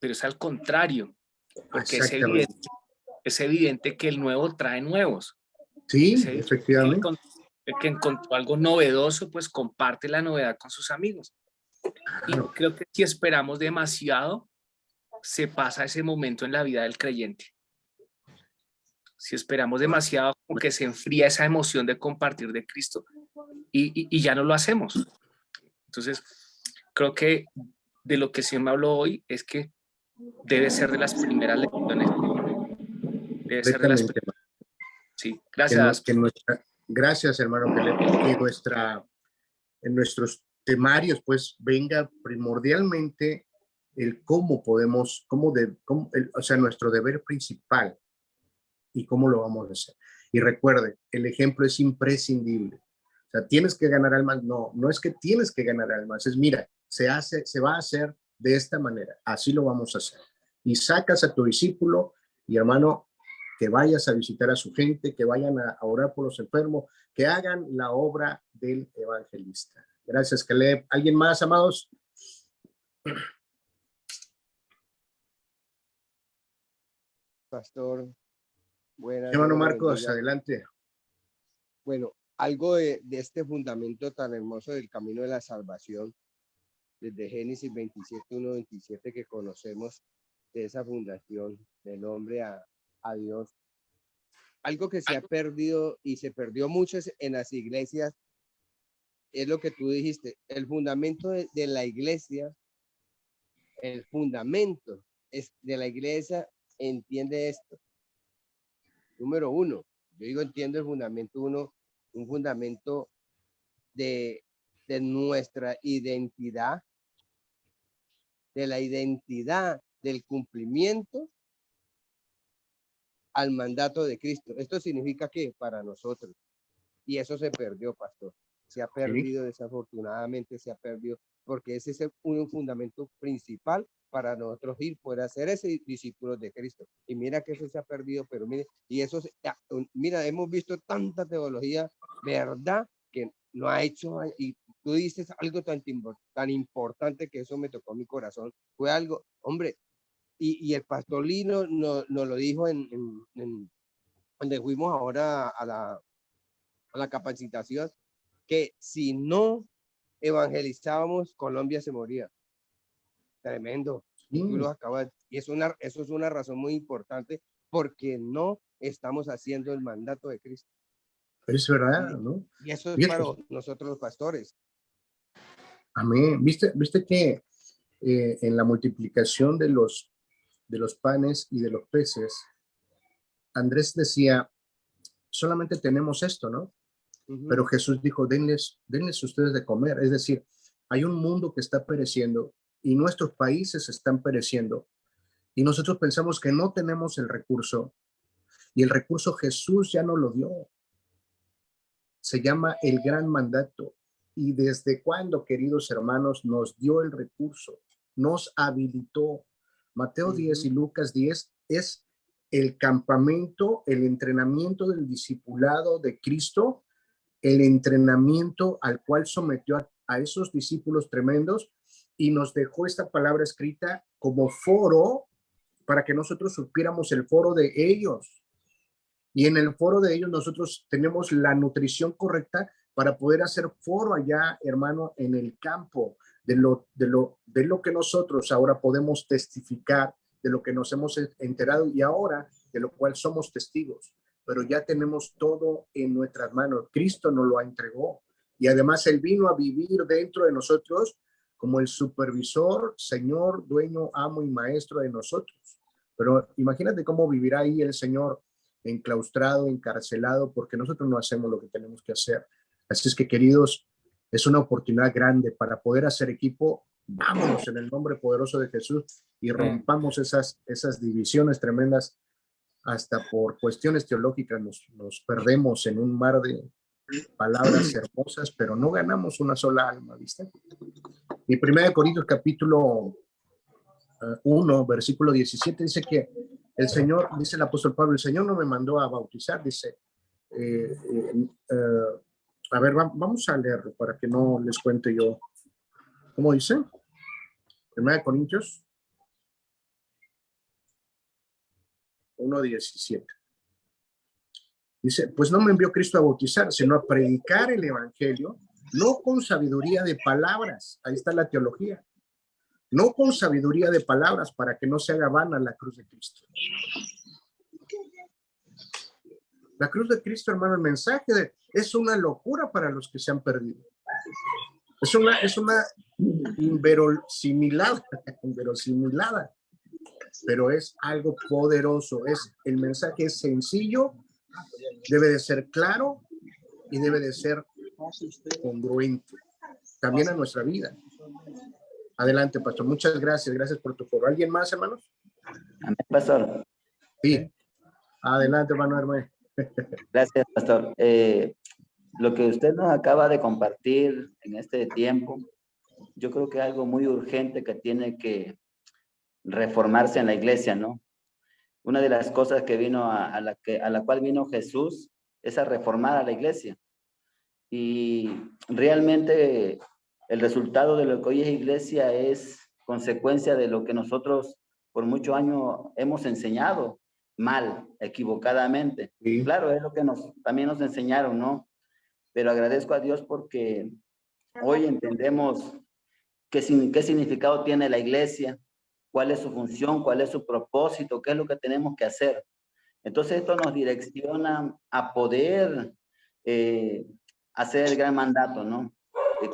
es al contrario, porque es evidente que el nuevo trae nuevos. Sí, efectivamente. Que encontró algo novedoso, pues comparte la novedad con sus amigos. Claro. Y creo que si esperamos demasiado, se pasa ese momento en la vida del creyente. Si esperamos demasiado, como que se enfría esa emoción de compartir de Cristo y ya no lo hacemos. Entonces, creo que de lo que sí me habló hoy es que debe ser de las primeras lecciones. Debe ser de las primeras. Sí, gracias. Gracias, hermano, que en nuestros temarios, pues, venga primordialmente el cómo podemos, o sea, nuestro deber principal y cómo lo vamos a hacer. Y recuerde, el ejemplo es imprescindible. O sea, tienes que ganar almas. No es que tienes que ganar almas, es mira, se va a hacer de esta manera, así lo vamos a hacer. Y sacas a tu discípulo y, hermano, que vayas a visitar a su gente, que vayan a orar por los enfermos, que hagan la obra del evangelista. Gracias, Caleb. ¿Alguien más, amados? Pastor, buenas. Hermano Marcos, adelante. Bueno, algo de este fundamento tan hermoso del camino de la salvación, desde Génesis 27, 1, 27, que conocemos de esa fundación del hombre a Dios. Algo que se ha perdido y se perdió mucho en las iglesias es lo que tú dijiste, el fundamento de la iglesia, el fundamento de la iglesia entiende esto. Número 1, yo digo entiendo el fundamento 1, un fundamento de nuestra identidad de la identidad del cumplimiento al mandato de Cristo. Esto significa que para nosotros, y eso se perdió, pastor, se ha perdido, desafortunadamente se ha perdido, porque ese es un fundamento principal para nosotros ir, poder hacer ese discípulos de Cristo. Y mira que eso se ha perdido, pero mire, y eso, mira, hemos visto tanta teología, ¿verdad? Que no ha hecho, y tú dices algo tan importante que eso me tocó mi corazón, fue algo, hombre, y el pastor Lino nos lo dijo donde fuimos ahora a la capacitación, que si no evangelizábamos, Colombia se moría. Tremendo. Tú lo acabas, y eso es una razón muy importante, porque no estamos haciendo el mandato de Cristo. Es verdad, ¿no? Y eso es para nosotros los pastores. Amén. ¿Viste que en la multiplicación de los panes y de los peces, Andrés decía, solamente tenemos esto, ¿no? Pero Jesús dijo, denles ustedes de comer. Es decir, hay un mundo que está pereciendo y nuestros países están pereciendo y nosotros pensamos que no tenemos el recurso, y el recurso Jesús ya nos lo dio. Se llama el gran mandato. ¿Y desde cuándo, queridos hermanos, nos dio el recurso? Nos habilitó. Mateo 10 y Lucas 10 es el campamento, el entrenamiento del discipulado de Cristo, el entrenamiento al cual sometió a esos discípulos tremendos, y nos dejó esta palabra escrita como foro para que nosotros supiéramos el foro de ellos. Y en el foro de ellos nosotros tenemos la nutrición correcta para poder hacer foro allá, hermano, en el campo, de lo que nosotros ahora podemos testificar, de lo que nos hemos enterado y ahora de lo cual somos testigos. Pero ya tenemos todo en nuestras manos. Cristo nos lo entregó. Y además Él vino a vivir dentro de nosotros como el supervisor, Señor, dueño, amo y maestro de nosotros. Pero imagínate cómo vivirá ahí el Señor enclaustrado, encarcelado, porque nosotros no hacemos lo que tenemos que hacer. Así es que, queridos, es una oportunidad grande para poder hacer equipo. Vámonos en el nombre poderoso de Jesús y rompamos esas divisiones tremendas. Hasta por cuestiones teológicas nos perdemos en un mar de palabras hermosas, pero no ganamos una sola alma, ¿viste? Y 1 Corintios capítulo 1, versículo 17 dice que el Señor, dice el apóstol Pablo, el Señor no me mandó a bautizar, dice, a ver, vamos a leerlo para que no les cuente yo. ¿Cómo dice? 1 Corintios 1:17. Dice, pues no me envió Cristo a bautizar, sino a predicar el evangelio, no con sabiduría de palabras. Ahí está la teología. No con sabiduría de palabras, para que no se haga vana la cruz de Cristo. La cruz de Cristo, hermano, el mensaje es una locura para los que se han perdido. Es una inverosimilada, pero es algo poderoso. El mensaje es sencillo, debe de ser claro y debe de ser congruente también a nuestra vida. Adelante, pastor. Muchas gracias. Gracias por tu foro. ¿Alguien más, hermanos? Amén, pastor. Sí. Adelante, hermano Hermé. Gracias, pastor. Lo que usted nos acaba de compartir en este tiempo, yo creo que es algo muy urgente que tiene que reformarse en la iglesia, ¿no? Una de las cosas que vino a la cual vino Jesús es a reformar a la iglesia. Y realmente el resultado de lo que hoy es iglesia es consecuencia de lo que nosotros por muchos años hemos enseñado mal, equivocadamente. Sí. Claro, es lo que también nos enseñaron, ¿no? Pero agradezco a Dios porque hoy entendemos qué significado tiene la iglesia, cuál es su función, cuál es su propósito, qué es lo que tenemos que hacer. Entonces esto nos direcciona a poder hacer el gran mandato, ¿no?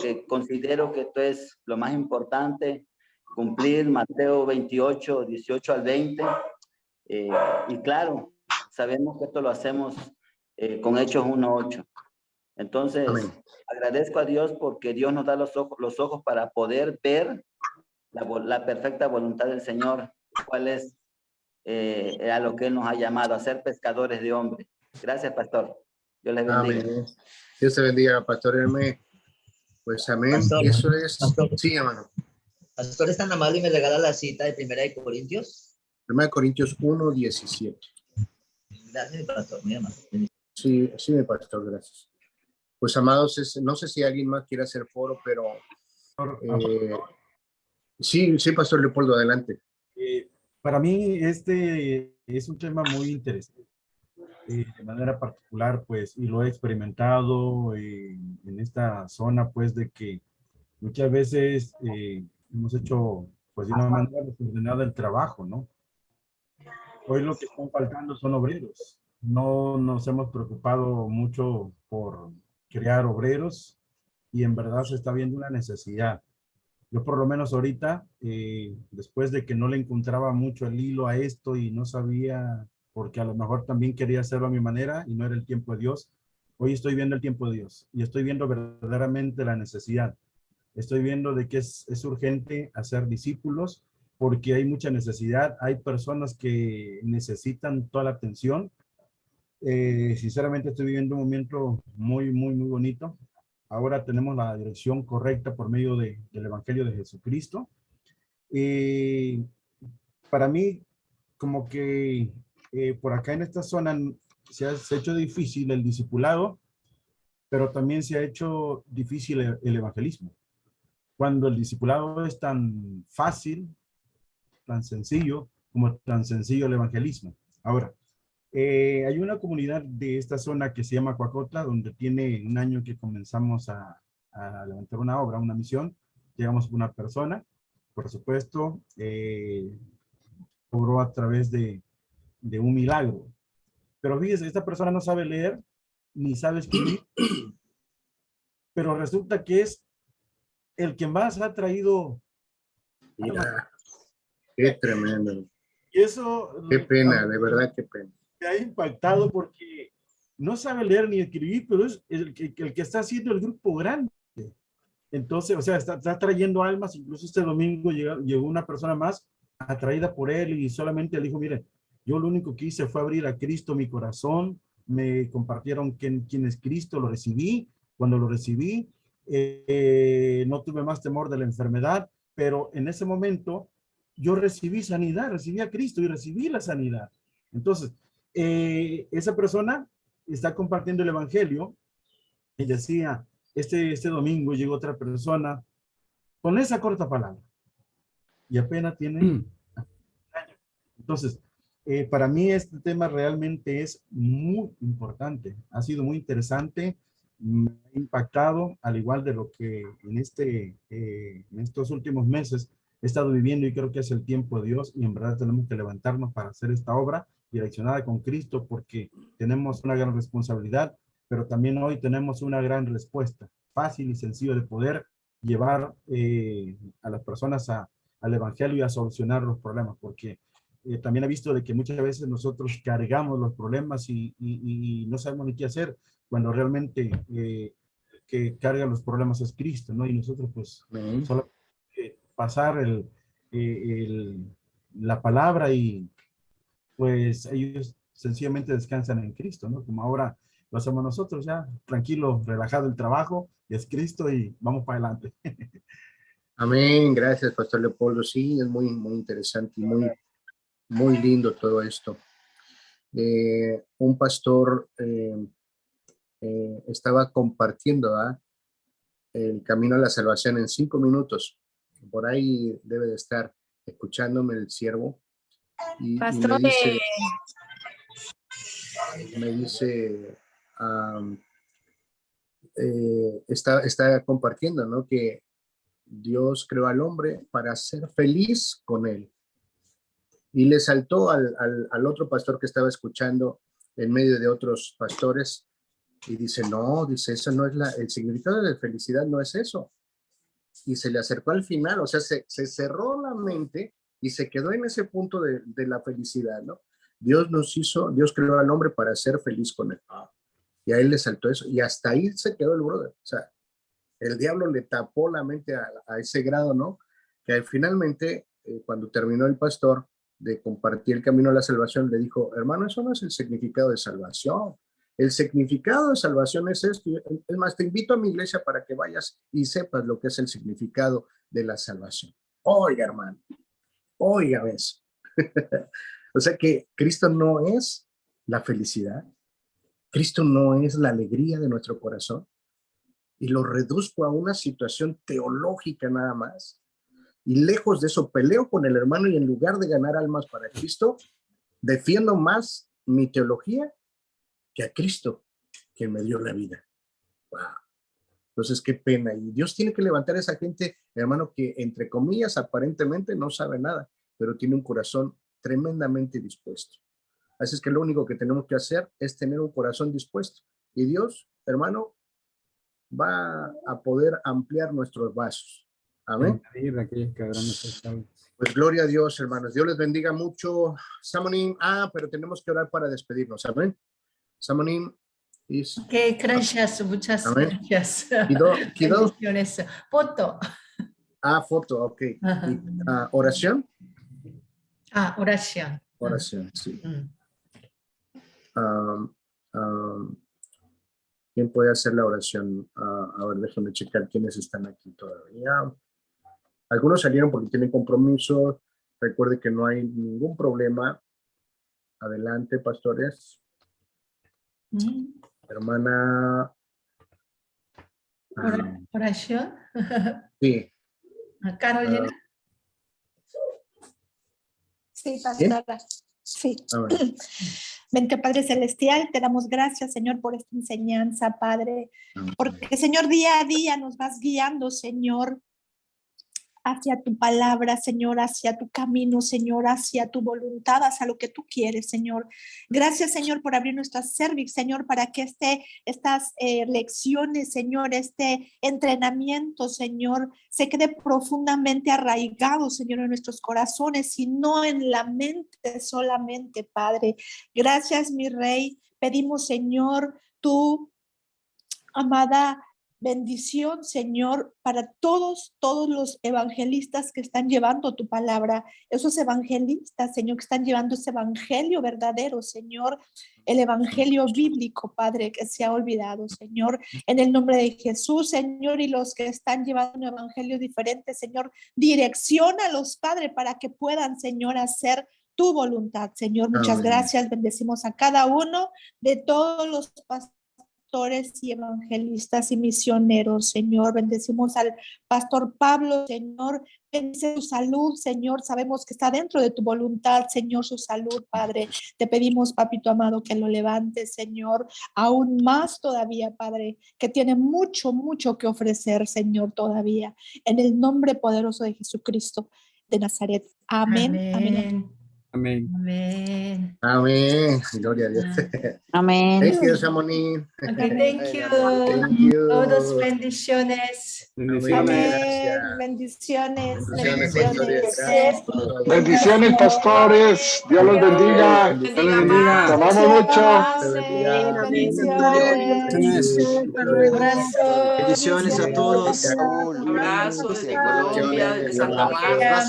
Que considero que esto es lo más importante, cumplir Mateo 28, 18 al 20. Y claro, sabemos que esto lo hacemos con Hechos 1:8. Entonces, amén. Agradezco a Dios porque Dios nos da los ojos para poder ver la perfecta voluntad del Señor, cuál es a lo que Él nos ha llamado, a ser pescadores de hombres. Gracias, pastor. Dios les bendiga. Amén. Dios te bendiga, Pastor Hermes. Pues amén. Pastor, Eso es. pastor. Sí, hermano. Pastor, ¿es tan amable y me regala la cita de 1 Corintios? 1 Corintios 1:17. Gracias, mi pastor, muy amable. Sí, sí, mi pastor, gracias. Pues amados, no sé si alguien más quiere hacer foro, pero sí, sí, Pastor Leopoldo, adelante. Para mí este es un tema muy interesante. De manera particular, pues, y lo he experimentado en esta zona, pues, de que muchas veces hemos hecho, pues, de una manera desordenada el trabajo, ¿no? Hoy lo que están faltando son obreros. No nos hemos preocupado mucho por crear obreros y en verdad se está viendo una necesidad. Yo por lo menos ahorita, después de que no le encontraba mucho el hilo a esto y no sabía, porque a lo mejor también quería hacerlo a mi manera y no era el tiempo de Dios, hoy estoy viendo el tiempo de Dios y estoy viendo verdaderamente la necesidad. Estoy viendo de que es urgente hacer discípulos porque hay mucha necesidad, hay personas que necesitan toda la atención. Sinceramente estoy viviendo un momento muy bonito. Ahora tenemos la dirección correcta por medio del Evangelio de Jesucristo. Para mí, como que por acá en esta zona se ha hecho difícil el discipulado, pero también se ha hecho difícil el evangelismo. Cuando el discipulado es tan fácil, tan sencillo, como tan sencillo el evangelismo. Ahora, hay una comunidad de esta zona que se llama Coacotla, donde tiene un año que comenzamos a levantar una obra, una misión. Llegamos a una persona, por supuesto, obró a través de un milagro. Pero fíjese, esta persona no sabe leer, ni sabe escribir, pero resulta que es el que más ha traído. Mira, qué tremendo. Y eso... Qué pena, de verdad, qué pena. Me ha impactado porque no sabe leer ni escribir, pero es el que está haciendo el grupo grande. Entonces, o sea, está trayendo almas. Incluso este domingo llegó una persona más atraída por él y solamente le dijo, mire, yo lo único que hice fue abrir a Cristo mi corazón, me compartieron quién es Cristo, lo recibí. Cuando lo recibí, no tuve más temor de la enfermedad, pero en ese momento yo recibí sanidad, recibí a Cristo y recibí la sanidad. Entonces, esa persona está compartiendo el evangelio y decía, este domingo llegó otra persona con esa corta palabra y apenas tiene un año. Entonces, para mí este tema realmente es muy importante, ha sido muy interesante, me ha impactado, al igual de lo que en estos últimos meses he estado viviendo, y creo que es el tiempo de Dios y en verdad tenemos que levantarnos para hacer esta obra direccionada con Cristo, porque tenemos una gran responsabilidad, pero también hoy tenemos una gran respuesta, fácil y sencillo de poder llevar a las personas al evangelio y a solucionar los problemas, porque también he visto de que muchas veces nosotros cargamos los problemas y no sabemos ni qué hacer, cuando realmente que carga los problemas es Cristo, ¿no? Y nosotros pues solo pasar la palabra y pues ellos sencillamente descansan en Cristo, ¿no? Como ahora lo hacemos nosotros, ya tranquilo, relajado el trabajo, y es Cristo y vamos para adelante. Amén, gracias, Pastor Leopoldo. Sí, es muy interesante y muy lindo todo esto. Un pastor estaba compartiendo el camino a la salvación en 5 minutos. Por ahí debe de estar escuchándome el siervo. Y Pastor, me dice está compartiendo, ¿no? Que Dios creó al hombre para ser feliz con él. Y le saltó al otro pastor que estaba escuchando en medio de otros pastores y dice, no, dice, eso no es el significado de felicidad, no es eso. Y se le acercó al final, o sea, se cerró la mente y se quedó en ese punto de la felicidad, ¿no? Dios creó al hombre para ser feliz con él. Y a él le saltó eso y hasta ahí se quedó el brother. O sea, el diablo le tapó la mente a ese grado, ¿no? que finalmente, cuando terminó el pastor de compartir el camino a la salvación, le dijo, hermano, eso no es el significado de salvación. El significado de salvación es esto. Es más, te invito a mi iglesia para que vayas y sepas lo que es el significado de la salvación. Oiga, hermano, oiga, ¿ves? O sea que Cristo no es la felicidad. Cristo no es la alegría de nuestro corazón. Y lo reduzco a una situación teológica nada más. Y lejos de eso, peleo con el hermano y en lugar de ganar almas para Cristo, defiendo más mi teología que a Cristo, quien me dio la vida. Wow. Entonces, qué pena. Y Dios tiene que levantar a esa gente, hermano, que entre comillas, aparentemente no sabe nada, pero tiene un corazón tremendamente dispuesto. Así es que lo único que tenemos que hacer es tener un corazón dispuesto. Y Dios, hermano, va a poder ampliar nuestros vasos. Amén. Pues gloria a Dios, hermanos. Dios les bendiga mucho. Samonim, pero tenemos que orar para despedirnos. Amén. Samonim. Ok, gracias, muchas gracias. Bendiciones. Foto. Foto, ok. Y, oración. Oración. Oración, sí. ¿Quién puede hacer la oración? A ver, déjenme checar quiénes están aquí todavía. Algunos salieron porque tienen compromisos. Recuerde que no hay ningún problema. Adelante, pastores. Hermana. ¿Oración? Sí. Carolina. Sí, pastora. Sí. Vente, Padre Celestial, te damos gracias, Señor, por esta enseñanza, Padre. Porque, Señor, día a día nos vas guiando, Señor, hacia tu palabra, Señor, hacia tu camino, Señor, hacia tu voluntad, hacia lo que tú quieres, Señor. Gracias, Señor, por abrir nuestras cervix, Señor, para que estas lecciones, Señor, este entrenamiento, Señor, se quede profundamente arraigado, Señor, en nuestros corazones y no en la mente solamente, Padre. Gracias, mi Rey. Pedimos, Señor, tu amada bendición, Señor, para todos los evangelistas que están llevando tu palabra, esos evangelistas, Señor, que están llevando ese evangelio verdadero, Señor, el evangelio bíblico, Padre, que se ha olvidado, Señor, en el nombre de Jesús, Señor, y los que están llevando un evangelio diferente, Señor, direcciónalos, Padre, para que puedan, Señor, hacer tu voluntad, Señor. Muchas gracias, bendecimos a cada uno de todos los pastores y evangelistas y misioneros, Señor. Bendecimos al pastor Pablo, Señor. Bendice su salud, Señor. Sabemos que está dentro de tu voluntad, Señor, su salud, Padre. Te pedimos, papito amado, que lo levantes, Señor, aún más todavía, Padre, que tiene mucho, mucho que ofrecer, Señor, todavía. En el nombre poderoso de Jesucristo de Nazaret. Amén. Amén. Amén. Amén. Amén. Gloria a Dios. Amén. Thank you, Samonín. Okay, thank you. Thank you. Todos bendiciones. Amén. Bendiciones. Bendiciones. Bendiciones, pastores. Dios los bendiga. Dios les bendiga. Te amamos mucho. Bendiciones. Bendiciones a todos. Abrazos de Colombia, de Santa Marta.